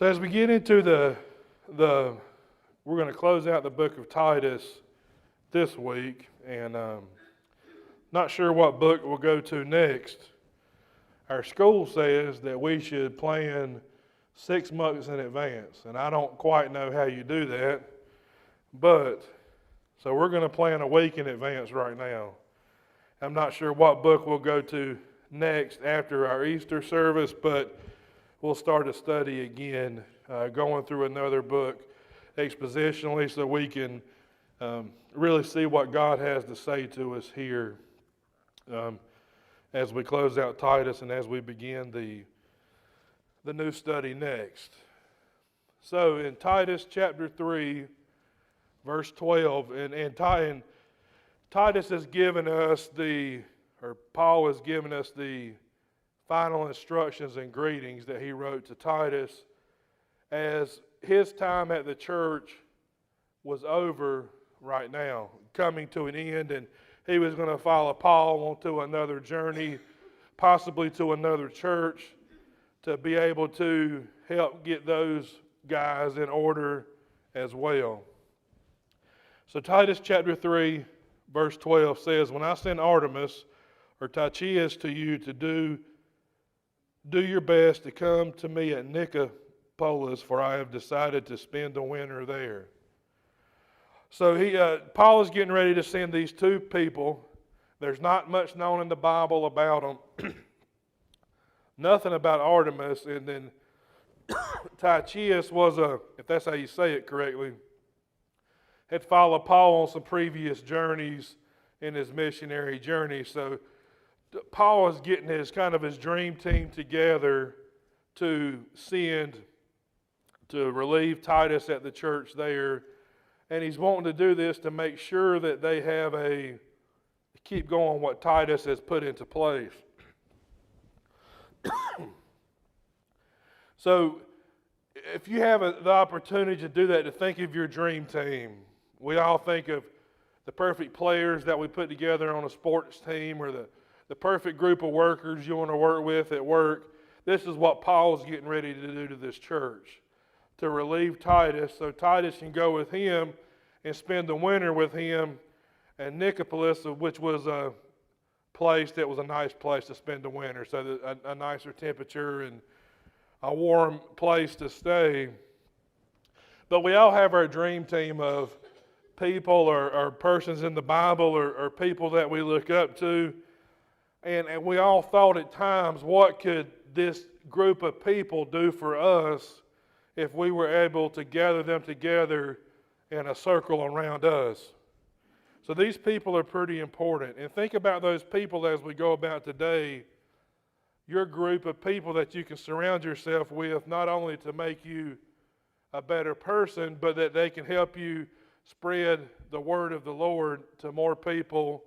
So as we get into we're going to close out the book of Titus this week, and not sure what book we'll go to next. Our school says that we should plan 6 months in advance, and I don't quite know how you do that, but so we're going to plan a week in advance right now. I'm not sure what book we'll go to next after our Easter service, but we'll start a study again, going through another book expositionally so we can really see what God has to say to us here as we close out Titus and as we begin the new study next. So in Titus chapter 3, verse 12, and Titus has given us Paul has given us the final instructions and greetings that he wrote to Titus as his time at the church was over right now, coming to an end, and he was going to follow Paul onto another journey, possibly to another church, to be able to help get those guys in order as well. So Titus chapter 3, verse 12 says, "When I send Artemas or Tychicus to you to do your best to come to me at Nicopolis, for I have decided to spend the winter there." So Paul is getting ready to send these two people. There's not much known in the Bible about them. Nothing about Artemas. And then Tychicus was if that's how you say it correctly, had followed Paul on some previous journeys in his missionary journey. So Paul is getting his dream team together to send to relieve Titus at the church there. And he's wanting to do this to make sure that they have keep going what Titus has put into place. So if you have the opportunity to do that, to think of your dream team. We all think of the perfect players that we put together on a sports team, or the perfect group of workers you want to work with at work. This is what Paul's getting ready to do to this church, to relieve Titus so Titus can go with him and spend the winter with him at Nicopolis, which was a place that was a nice place to spend the winter, so a nicer temperature and a warm place to stay. But we all have our dream team of people or persons in the Bible or people that we look up to. And we all thought at times, what could this group of people do for us if we were able to gather them together in a circle around us? So these people are pretty important. And think about those people as we go about today, your group of people that you can surround yourself with, not only to make you a better person, but that they can help you spread the word of the Lord to more people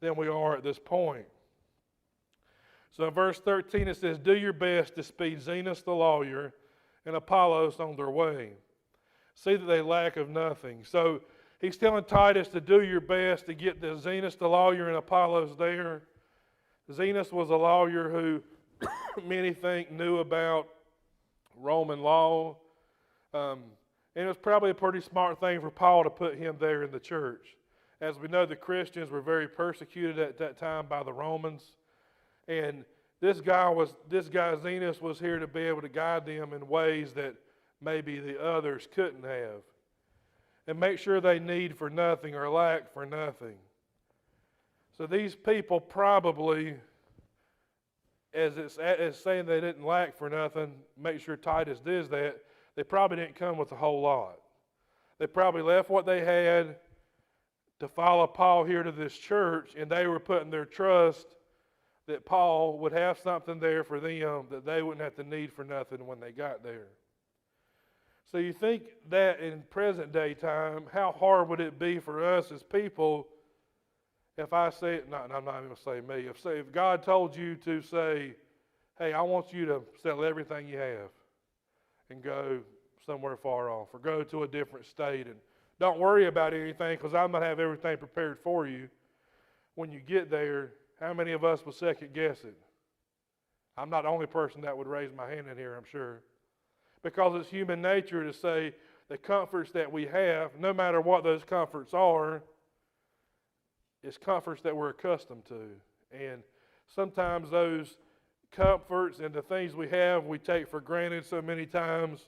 than we are at this point. So in verse 13 it says, "Do your best to speed Zenas the lawyer and Apollos on their way. See that they lack of nothing." So he's telling Titus to do your best to get the Zenas the lawyer and Apollos there. Zenas was a lawyer who many think knew about Roman law. And it was probably a pretty smart thing for Paul to put him there in the church. As we know, the Christians were very persecuted at that time by the Romans. And this guy Zenas was here to be able to guide them in ways that maybe the others couldn't have, and make sure they need for nothing or lack for nothing. So these people probably, as it's saying they didn't lack for nothing, make sure Titus does that, they probably didn't come with a whole lot. They probably left what they had to follow Paul here to this church, and they were putting their trust that Paul would have something there for them that they wouldn't have to need for nothing when they got there. So you think that in present day time, how hard would it be for us as people if I say, I'm not even going to say me, if God told you to say, "Hey, I want you to sell everything you have and go somewhere far off, or go to a different state, and don't worry about anything because I'm going to have everything prepared for you." When you get there, how many of us would second guess it? I'm not the only person that would raise my hand in here, I'm sure. because it's human nature to say the comforts that we have, no matter what those comforts are, is comforts that we're accustomed to. And sometimes those comforts and the things we have, we take for granted so many times.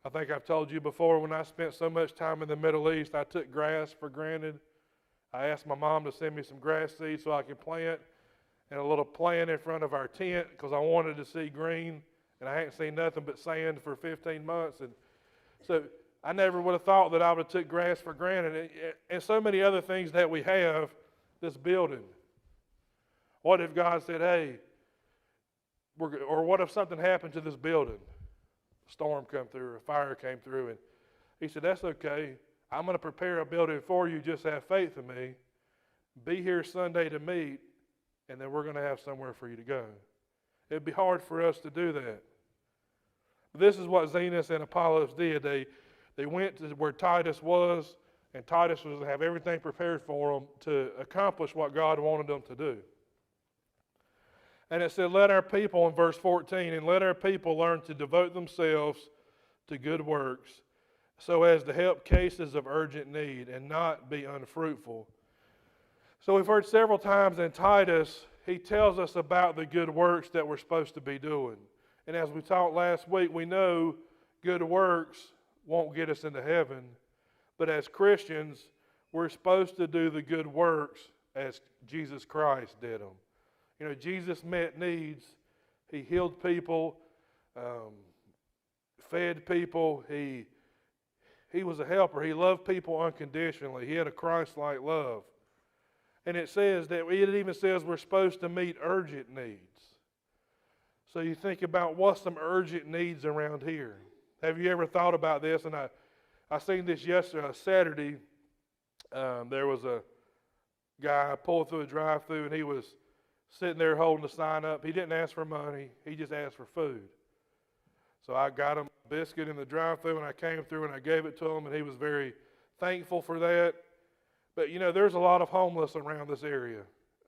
I think I've told you before, when I spent so much time in the Middle East, I took grass for granted. I asked my mom to send me some grass seeds so I could plant in a little plant in front of our tent because I wanted to see green, and I hadn't seen nothing but sand for 15 months. And so I never would have thought that I would have took grass for granted, and so many other things that we have, this building. What if God said, hey, or what if something happened to this building? A storm come through, a fire came through, and he said, that's okay. I'm going to prepare a building for you. Just have faith in me. Be here Sunday to meet, and then we're going to have somewhere for you to go. It'd be hard for us to do that. This is what Zenas and Apollos did. They went to where Titus was, and Titus was to have everything prepared for them to accomplish what God wanted them to do. And it said, let our people, in verse 14, and let our people learn to devote themselves to good works, so as to help cases of urgent need and not be unfruitful. So we've heard several times in Titus, he tells us about the good works that we're supposed to be doing. And as we talked last week, we know good works won't get us into heaven. But as Christians, we're supposed to do the good works as Jesus Christ did them. You know, Jesus met needs. He healed people, fed people. He was a helper. He loved people unconditionally. He had a Christ-like love. And it even says we're supposed to meet urgent needs. So you think about what's some urgent needs around here. Have you ever thought about this? And I seen this Saturday. There was a guy pulled through a drive-thru, and he was sitting there holding the sign up. He didn't ask for money. He just asked for food. So I got him a biscuit in the drive-thru, and I came through and I gave it to him, and he was very thankful for that. But, you know, there's a lot of homeless around this area,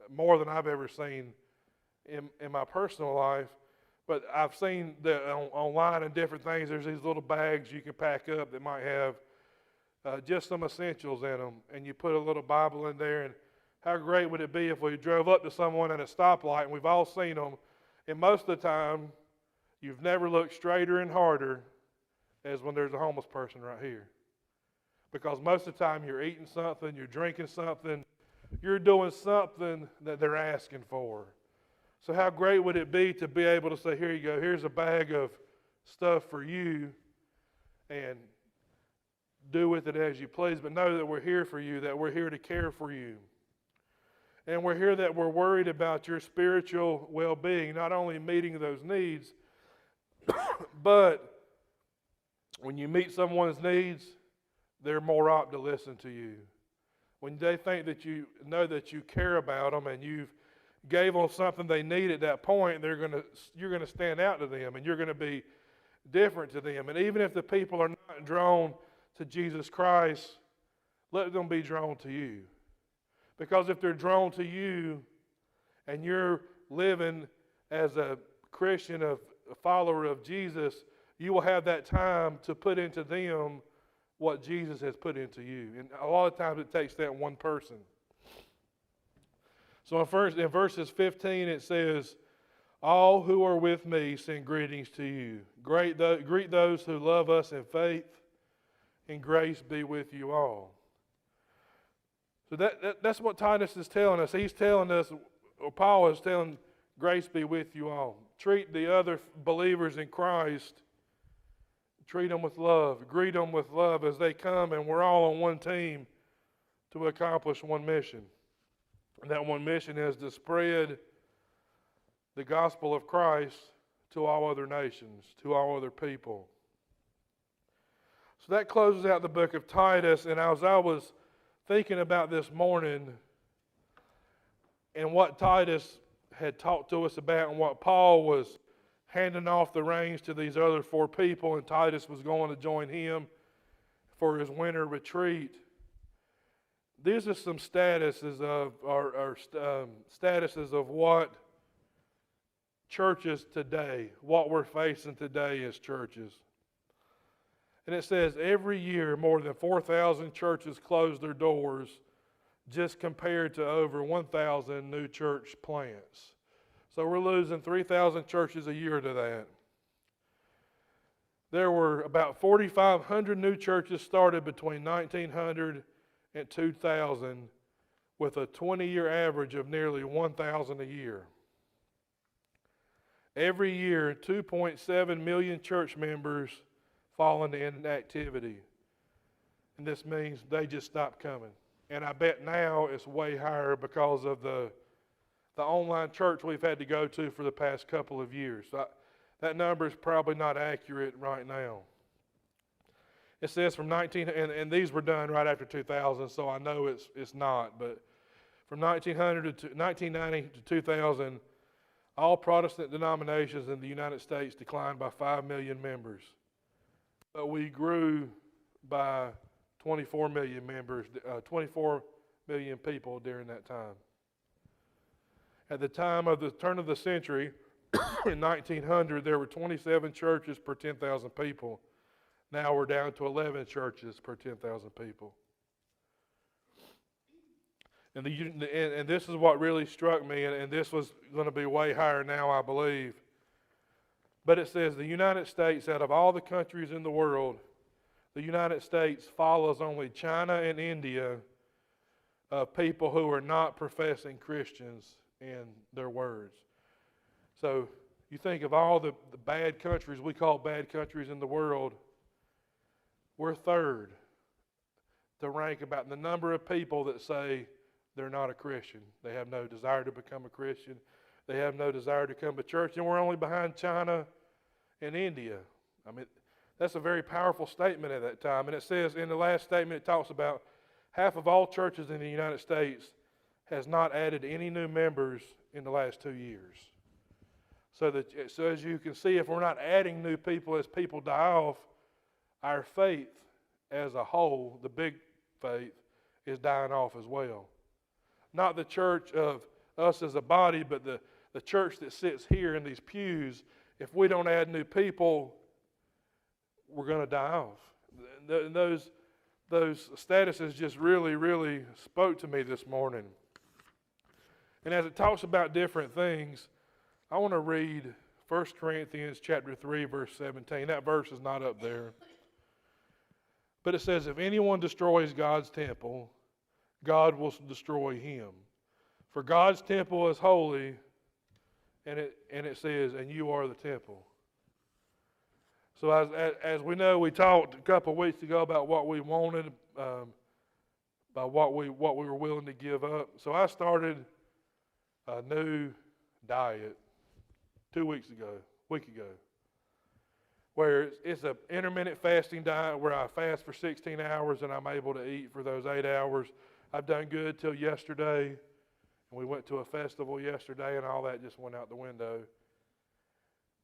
more than I've ever seen in my personal life. But I've seen online and different things, there's these little bags you can pack up that might have just some essentials in them, and you put a little Bible in there. And how great would it be if we drove up to someone at a stoplight, and we've all seen them, and most of the time, you've never looked straighter and harder as when there's a homeless person right here. Because most of the time you're eating something, you're drinking something, you're doing something that they're asking for. So how great would it be to be able to say, here you go, here's a bag of stuff for you, and do with it as you please, but know that we're here for you, that we're here to care for you. And we're here that we're worried about your spiritual well-being, not only meeting those needs, but when you meet someone's needs, they're more apt to listen to you. When they think that you know that you care about them and you've gave them something they need at that point, you're going to stand out to them, and you're going to be different to them. And even if the people are not drawn to Jesus Christ, let them be drawn to you. Because if they're drawn to you and you're living as a Christian, a follower of Jesus, you will have that time to put into them what Jesus has put into you. And a lot of times it takes that one person. So in verses 15 it says, all who are with me send greetings to you. Greet those who love us in faith, and grace be with you all. So that's what Titus is telling us. He's telling us, or Paul is telling, grace be with you all. Treat the other believers in Christ, treat them with love, greet them with love as they come, and we're all on one team to accomplish one mission. And that one mission is to spread the gospel of Christ to all other nations, to all other people. So that closes out the book of Titus. And as I was thinking about this morning and what Titus had talked to us about and what Paul was handing off the reins to these other 4 people, and Titus was going to join him for his winter retreat. These are some statuses of what churches today, what we're facing today as churches. And it says every year more than 4,000 churches close their doors, just compared to over 1,000 new church plants. So we're losing 3,000 churches a year to that. There were about 4,500 new churches started between 1900 and 2000, with a 20-year average of nearly 1,000 a year. Every year, 2.7 million church members fall into inactivity. And this means they just stop coming. And I bet now it's way higher because of the online church we've had to go to for the past couple of years. So that number is probably not accurate right now. It says from and these were done right after 2000, so I know it's not, but from 1990 to 2000, all Protestant denominations in the United States declined by 5 million members. But we grew by 24 million members, 24 million people during that time. At the time of the turn of the century, in 1900, there were 27 churches per 10,000 people. Now we're down to 11 churches per 10,000 people. And this is what really struck me, and this was going to be way higher now, I believe. But it says the United States, out of all the countries in the world, the United States follows only China and India of people who are not professing Christians in their words. So you think of all the bad countries we call bad countries in the world, we're third to rank about the number of people that say they're not a Christian. They have no desire to become a Christian. They have no desire to come to church, and we're only behind China and India. I mean, that's a very powerful statement at that time. And it says in the last statement, it talks about half of all churches in the United States has not added any new members in the last 2 years. So as you can see, if we're not adding new people as people die off, our faith as a whole, the big faith, is dying off as well. Not the church of us as a body, but the church that sits here in these pews. If we don't add new people, we're going to die off. Those statuses just really, really spoke to me this morning. And as it talks about different things, I want to read 1 Corinthians chapter 3, verse 17. That verse is not up there. But it says, if anyone destroys God's temple, God will destroy him. For God's temple is holy, and it says, and you are the temple. So as we know, we talked a couple of weeks ago about what we wanted, by what we were willing to give up. So I started a new diet 2 weeks ago, week ago, where it's an intermittent fasting diet where I fast for 16 hours and I'm able to eat for those 8 hours. I've done good till yesterday, and we went to a festival yesterday, and all that just went out the window.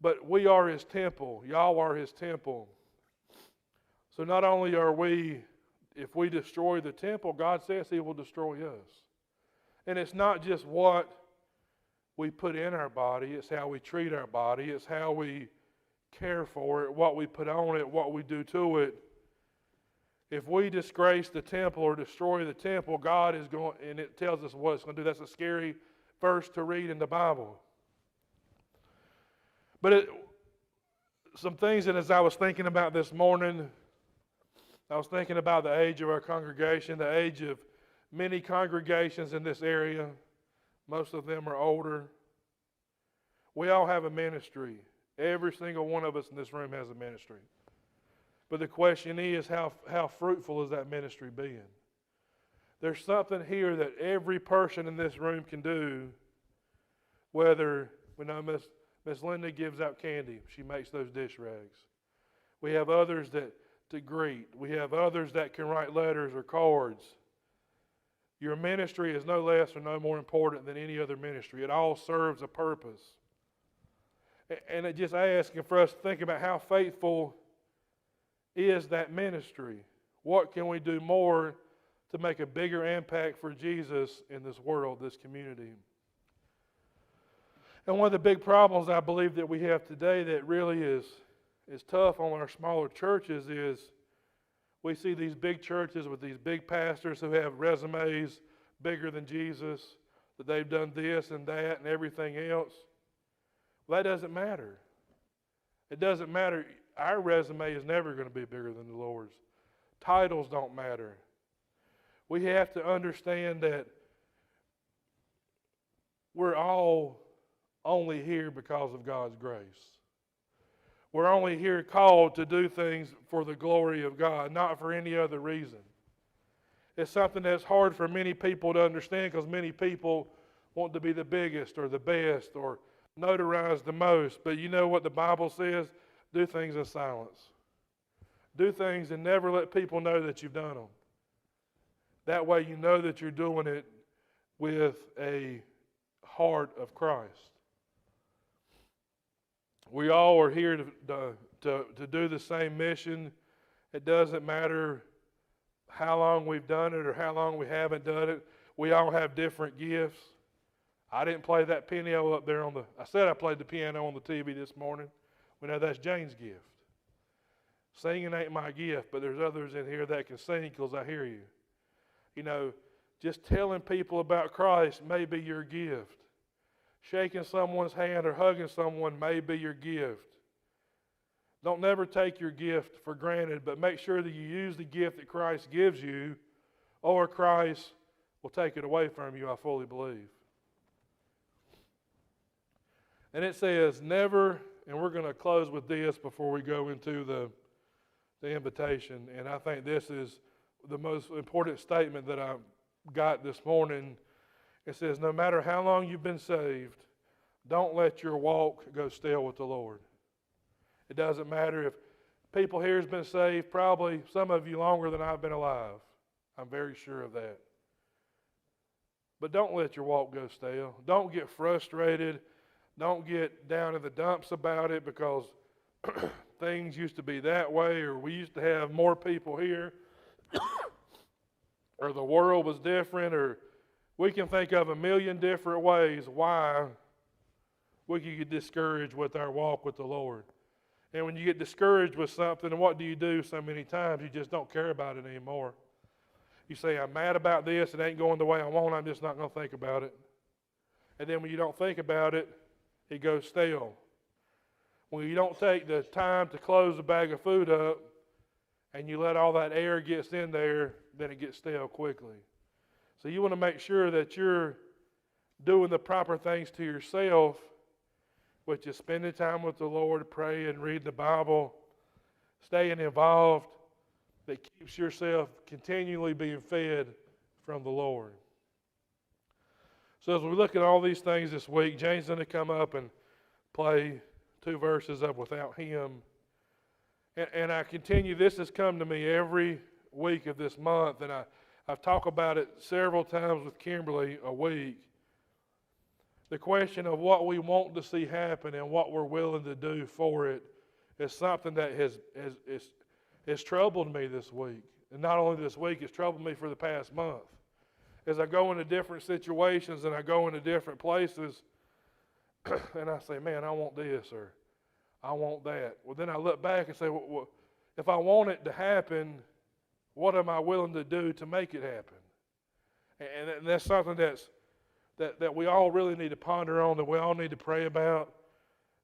But we are His temple. Y'all are His temple. So not only are we, if we destroy the temple, God says He will destroy us. And it's not just what we put in our body, it's how we treat our body, it's how we care for it, what we put on it, what we do to it. If we disgrace the temple or destroy the temple, God is going, and it tells us what it's going to do. That's a scary verse to read in the Bible. But some things that as I was thinking about this morning, I was thinking about the age of our congregation, the age of many congregations in this area. Most of them are older. We all have a ministry. Every single one of us in this room has a ministry. But the question is, how fruitful is that ministry being? There's something here that every person in this room can do, whether, we know Miss Linda gives out candy. She makes those dish rags. We have others that to greet. We have others that can write letters or cards. Your ministry is no less or no more important than any other ministry. It all serves a purpose. And it just asking for us to think about how faithful is that ministry. What can we do more to make a bigger impact for Jesus in this world, this community? And one of the big problems I believe that we have today that really is is tough on our smaller churches is we see these big churches with these big pastors who have resumes bigger than Jesus, that they've done this and that and everything else. Well, that doesn't matter. It doesn't matter. Our resume is never going to be bigger than the Lord's. Titles don't matter. We have to understand that we're all only here because of God's grace. We're only here called to do things for the glory of God, not for any other reason. It's something that's hard for many people to understand because many people want to be the biggest or the best or notarized the most. But you know what the Bible says? Do things in silence. Do things and never let people know that you've done them. That way you know that you're doing it with a heart of Christ. We all are here to do the same mission. It doesn't matter how long we've done it or how long we haven't done it. We all have different gifts. I didn't play that piano up there I said I played the piano on the TV this morning. We know that's Jane's gift. Singing ain't my gift, but there's others in here that can sing because I hear you. You know, just telling people about Christ may be your gift. Shaking someone's hand or hugging someone may be your gift. Don't never take your gift for granted, but make sure that you use the gift that Christ gives you, or Christ will take it away from you, I fully believe. And it says, never, and we're going to close with this before we go into the invitation, and I think this is the most important statement that I got this morning. It says, no matter how long you've been saved, don't let your walk go stale with the Lord. It doesn't matter if people here has been saved, probably some of you longer than I've been alive. I'm very sure of that. But don't let your walk go stale. Don't get frustrated. Don't get down in the dumps about it because things used to be that way, or we used to have more people here, or the world was different, or we can think of a million different ways why we can get discouraged with our walk with the Lord. And when you get discouraged with something, what do you do so many times? You just don't care about it anymore. You say, I'm mad about this, it ain't going the way I want, I'm just not going to think about it. And then when you don't think about it, it goes stale. When you don't take the time to close a bag of food up and you let all that air get in there, then it gets stale quickly. So you want to make sure that you're doing the proper things to yourself, which is spending time with the Lord, praying, reading the Bible, staying involved, that keeps yourself continually being fed from the Lord. So as we look at all these things this week, Jane's going to come up and play 2 verses of Without Him. And I continue, this has come to me every week of this month, and I've talked about it several times with Kimberly a week. The question of what we want to see happen and what we're willing to do for it is something that has troubled me this week. And not only this week, it's troubled me for the past month. As I go into different situations and I go into different places, and I say, man, I want this or I want that. Well, then I look back and say, well, if I want it to happen, what am I willing to do to make it happen? And that's something that we all really need to ponder on, that we all need to pray about,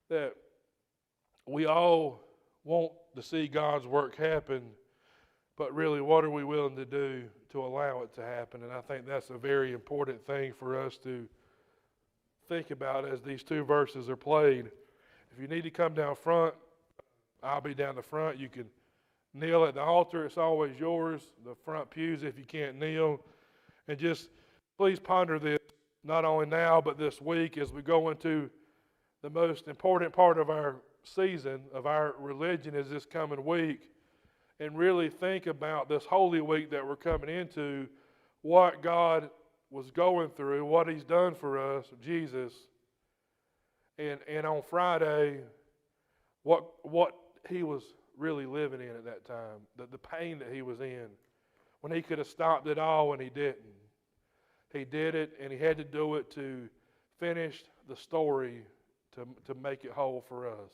that we all want to see God's work happen, but really what are we willing to do to allow it to happen? And I think that's a very important thing for us to think about as these 2 verses are played. If you need to come down front, I'll be down the front. You can kneel at the altar. It's always yours. The front pews if you can't kneel. And just please ponder this, not only now, but this week as we go into the most important part of our season, of our religion, is this coming week. And really think about this Holy Week that we're coming into, what God was going through, what He's done for us, Jesus. And on Friday, what He was really living in at that time, the pain that He was in, when He could have stopped it all and He didn't. He did it, and He had to do it to finish the story, to make it whole for us.